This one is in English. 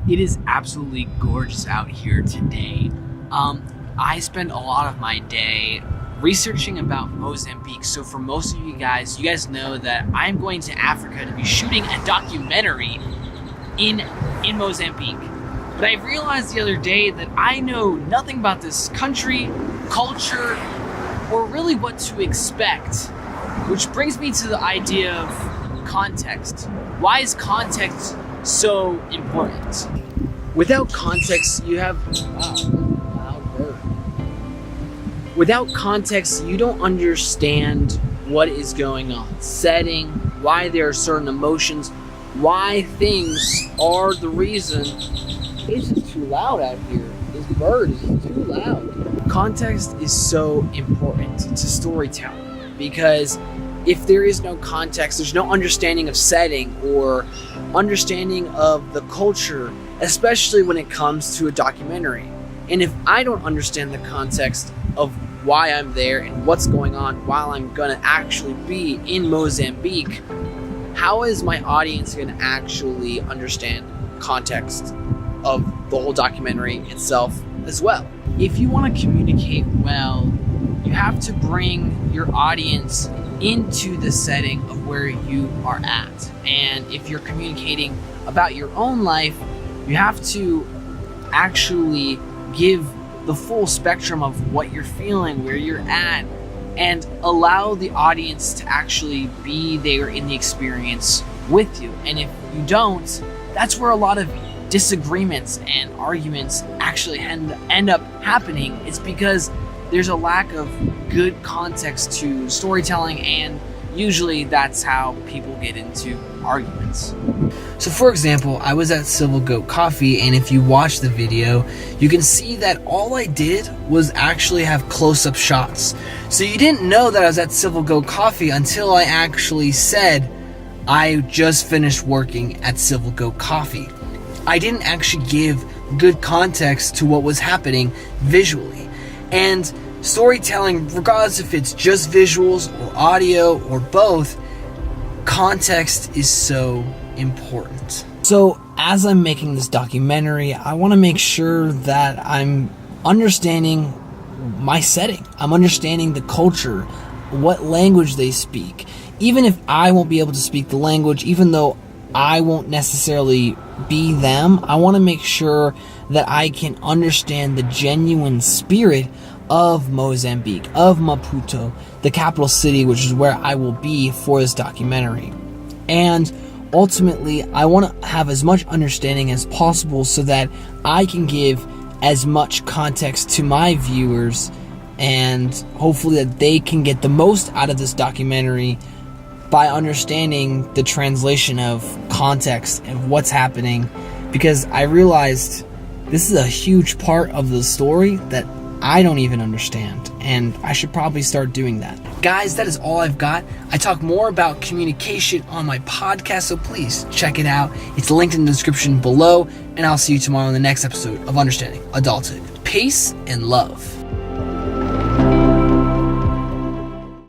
It is absolutely gorgeous out here today. I spend a lot of my day researching about Mozambique. So for most of you guys know that I'm going to Africa to be shooting a documentary in Mozambique. But I realized the other day that I know nothing about this country, culture, or really what to expect. Which brings me to the idea of context. Why is context so important? Without context, you have loud bird. Without context, you don't understand what is going on. Setting, why there are certain emotions, why things are the reason. It's just too loud out here. This bird is too loud. Context is so important to storytelling because if there is no context, there's no understanding of setting or understanding of the culture, especially when it comes to a documentary. And if I don't understand the context of why I'm there and what's going on while I'm gonna actually be in Mozambique, how is my audience gonna actually understand context of the whole documentary itself as well? If you wanna communicate well, you have to bring your audience into the setting of where you are at. And if you're communicating about your own life, you have to actually give the full spectrum of what you're feeling, where you're at, and allow the audience to actually be there in the experience with you. And if you don't, that's where a lot of disagreements and arguments actually end up happening. It's because there's a lack of good context to storytelling, and usually that's how people get into arguments. So for example, I was at Civil Goat Coffee, and if you watch the video, you can see that all I did was actually have close-up shots. So you didn't know that I was at Civil Goat Coffee until I actually said I just finished working at Civil Goat Coffee. I didn't actually give good context to what was happening visually. And storytelling, regardless if it's just visuals or audio or both, context is so important. So as I'm making this documentary, I want to make sure that I'm understanding my setting. I'm understanding the culture, what language they speak. Even if I won't be able to speak the language, even though I won't necessarily be them, I want to make sure that I can understand the genuine spirit of Mozambique, of Maputo, the capital city, which is where I will be for this documentary. And ultimately, I want to have as much understanding as possible so that I can give as much context to my viewers, and hopefully that they can get the most out of this documentary by understanding the translation of context and what's happening, because I realized this is a huge part of the story that I don't even understand, and I should probably start doing that. Guys, that is all I've got. I talk more about communication on my podcast, so please check it out. It's linked in the description below, and I'll see you tomorrow in the next episode of Understanding Adulthood. Peace and love.